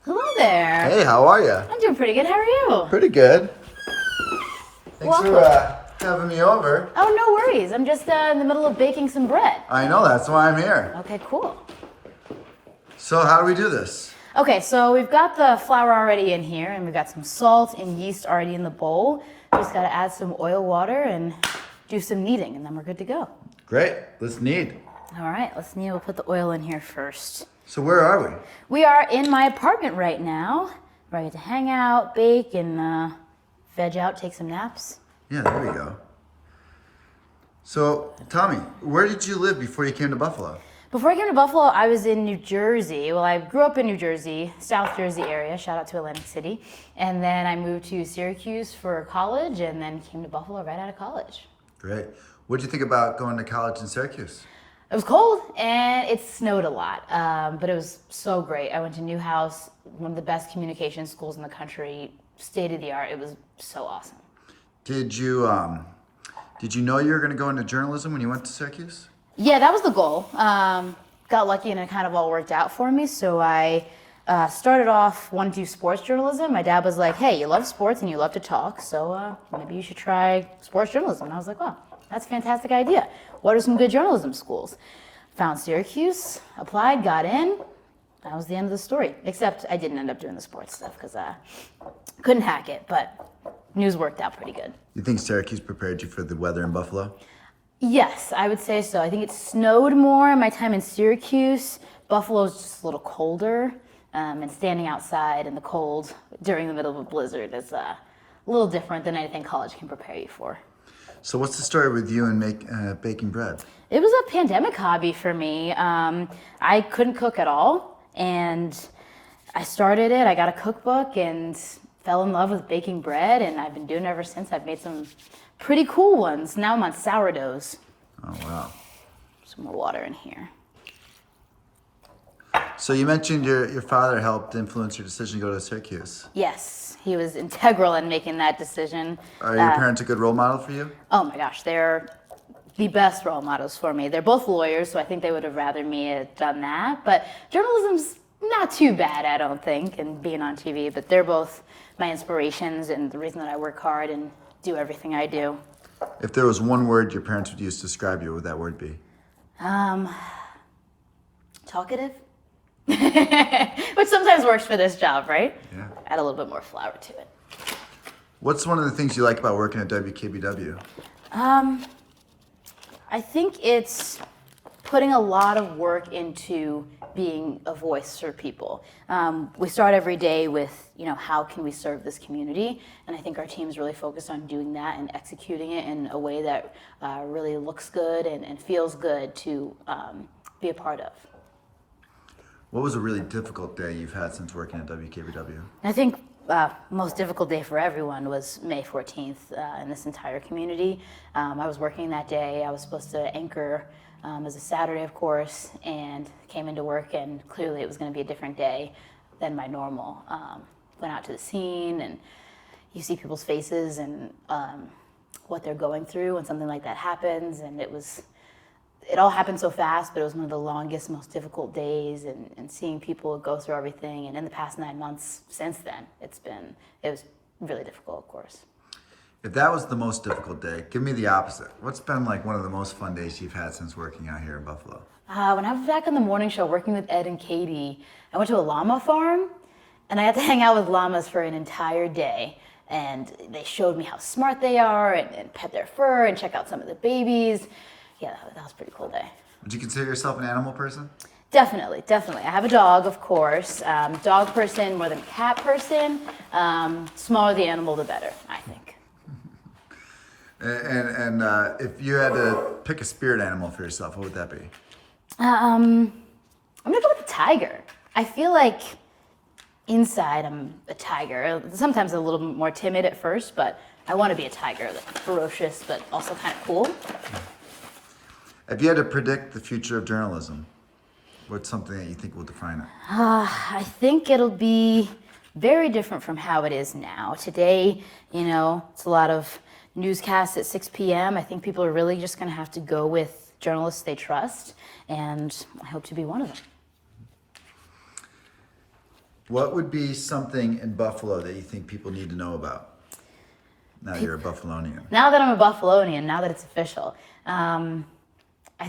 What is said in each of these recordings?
Hello there. Hey, how are you? I'm doing pretty good. How are you? Pretty good. Thanks Welcome. for having me over. Oh, no worries. I'm just in the middle of baking some bread. I know, that's why I'm here. Okay, cool. So how do we do this? Okay, so we've got the flour already in here, and we've got some salt and yeast already in the bowl. Just got to add some oil, water, and do some kneading, and then we're good to go. Great, let's knead. All right, let's knead. We'll put the oil in here first. So where are we? We are in my apartment right now, ready to hang out, bake, and veg out, take some naps. Yeah, there we go. So, Tommy, where did you live before you came to Buffalo? Before I came to Buffalo, I was in New Jersey. Well, I grew up in New Jersey, South Jersey area, shout out to Atlantic City. And then I moved to Syracuse for college and then came to Buffalo right out of college. Great. What did you think about going to college in Syracuse? It was cold and it snowed a lot, but it was so great. I went to Newhouse, one of the best communication schools in the country, state of the art. It was so awesome. Did you know you were going to go into journalism when you went to Syracuse? Yeah, that was the goal. Got lucky and it kind of all worked out for me. So I started off wanting to do sports journalism. My dad was like, hey, you love sports and you love to talk, so maybe you should try sports journalism. And I was like, wow, that's a fantastic idea. What are some good journalism schools? Found Syracuse, applied, got in. That was the end of the story. Except I didn't end up doing the sports stuff because I couldn't hack it, but news worked out pretty good. You think Syracuse prepared you for the weather in Buffalo? Yes, I would say so. I think it snowed more in my time in Syracuse. Buffalo's just a little colder, and standing outside in the cold during the middle of a blizzard is a little different than anything college can prepare you for. So what's the story with you and baking bread? It was a pandemic hobby for me. I couldn't cook at all, and I started it. I got a cookbook and fell in love with baking bread, and I've been doing it ever since. I've made some pretty cool ones. Now I'm on sourdoughs. Oh, wow. Some more water in here. So you mentioned your father helped influence your decision to go to Syracuse. Yes, he was integral in making that decision. Are your parents a good role model for you? Oh my gosh, they're the best role models for me. They're both lawyers, so I think they would have rather me have done that. But journalism's not too bad, I don't think, and being on TV. But they're both my inspirations and the reason that I work hard and do everything I do. If there was one word your parents would use to describe you, what would that word be? Talkative. Which sometimes works for this job, right? Yeah. Add a little bit more flour to it. What's one of the things you like about working at WKBW? I think it's putting a lot of work into being a voice for people. We start every day with, how can we serve this community? And I think our team's really focused on doing that and executing it in a way that really looks good and feels good to be a part of. What was a really difficult day you've had since working at WKBW? I think most difficult day for everyone was May 14th in this entire community. I was working that day. I was supposed to anchor as a Saturday, of course, and came into work, and clearly it was going to be a different day than my normal. Went out to the scene, and you see people's faces and what they're going through when something like that happens, and it all happened so fast, but it was one of the longest, most difficult days, and seeing people go through everything. And in the past 9 months since then, it was really difficult, of course. If that was the most difficult day, give me the opposite. What's been like one of the most fun days you've had since working out here in Buffalo? When I was back on the morning show working with Ed and Katie, I went to a llama farm, and I got to hang out with llamas for an entire day. And they showed me how smart they are and pet their fur and check out some of the babies. Yeah, that was a pretty cool day. Would you consider yourself an animal person? Definitely. I have a dog, of course. Dog person more than cat person. Smaller the animal, the better, I think. And if you had to pick a spirit animal for yourself, what would that be? I'm gonna go with the tiger. I feel like inside I'm a tiger. Sometimes a little more timid at first, but I want to be a tiger, like ferocious, but also kind of cool. If you had to predict the future of journalism, what's something that you think will define it? I think it'll be very different from how it is now. Today, it's a lot of newscasts at 6 p.m. I think people are really just going to have to go with journalists they trust, and I hope to be one of them. What would be something in Buffalo that you think people need to know about? Now you're a Buffalonian. Now that I'm a Buffalonian, now that it's official, I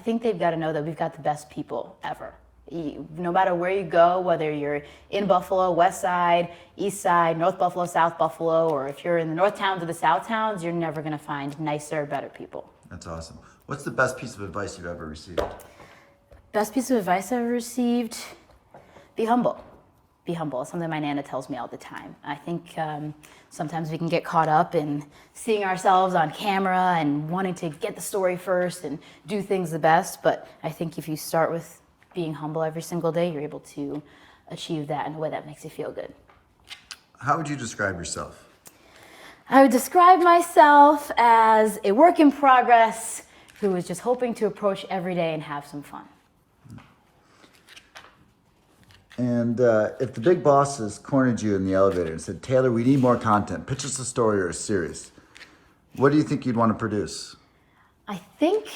think they've got to know that we've got the best people ever. No matter where you go, whether you're in Buffalo, West Side, East Side, North Buffalo, South Buffalo, or if you're in the North Towns or the South Towns, you're never going to find nicer, better people. That's awesome. What's the best piece of advice you've ever received? Best piece of advice I've ever received? Be humble. Be humble. It's something my Nana tells me all the time. I think sometimes we can get caught up in seeing ourselves on camera and wanting to get the story first and do things the best. But I think if you start with being humble every single day, you're able to achieve that in a way that makes you feel good. How would you describe yourself? I would describe myself as a work in progress who is just hoping to approach every day and have some fun. And if the big bosses cornered you in the elevator and said, Taylor, we need more content, pitch us a story or a series, what do you think you'd want to produce? I think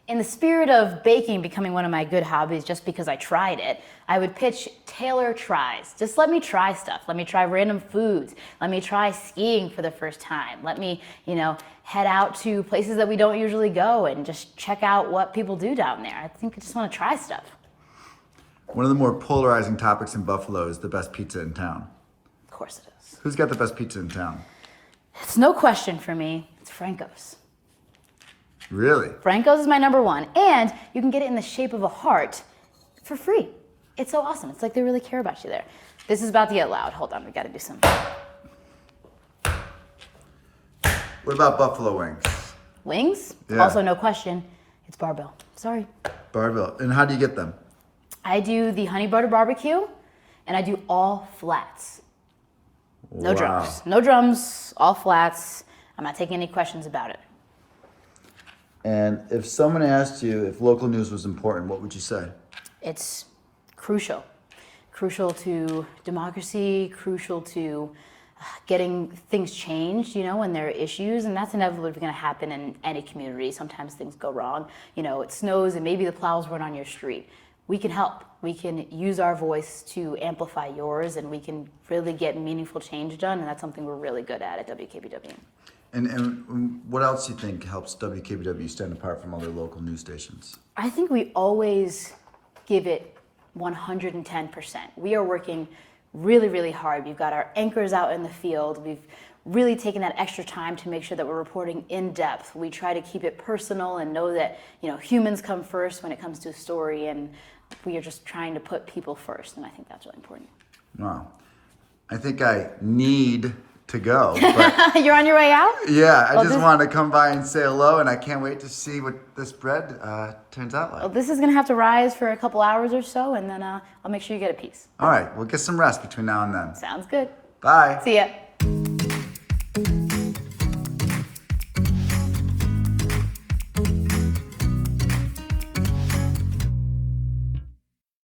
in the spirit of baking becoming one of my good hobbies just because I tried it, I would pitch Taylor Tries. Just let me try stuff. Let me try random foods. Let me try skiing for the first time. Let me, head out to places that we don't usually go and just check out what people do down there. I think I just want to try stuff. One of the more polarizing topics in Buffalo is the best pizza in town. Of course it is. Who's got the best pizza in town? It's no question for me. It's Franco's. Really? Franco's is my number one. And you can get it in the shape of a heart for free. It's so awesome. It's like they really care about you there. This is about to get loud. Hold on, we got to do some. What about buffalo wings? Wings? Yeah. Also, no question. It's barbell. Sorry. Barbell. And how do you get them? I do the honey butter barbecue, and I do all flats. No Wow. drums. No drums, all flats. I'm not taking any questions about it. And if someone asked you if local news was important, what would you say? It's crucial. Crucial to democracy, crucial to getting things changed, when there are issues, and that's inevitably going to happen in any community. Sometimes things go wrong. It snows and maybe the plows weren't on your street. We can help. We can use our voice to amplify yours, and we can really get meaningful change done, and that's something we're really good at WKBW. And what else do you think helps WKBW stand apart from other local news stations? I think we always give it 110%. We are working really, really hard. We've got our anchors out in the field. We've really taken that extra time to make sure that we're reporting in depth. We try to keep it personal and know that, humans come first when it comes to a story, and we are just trying to put people first, and I think that's really important. Wow. I think I need to go. But You're on your way out? yeah, I just wanted to come by and say hello, and I can't wait to see what this bread turns out like. Well, this is going to have to rise for a couple hours or so, and then I'll make sure you get a piece. All right, we'll get some rest between now and then. Sounds good. Bye. See ya.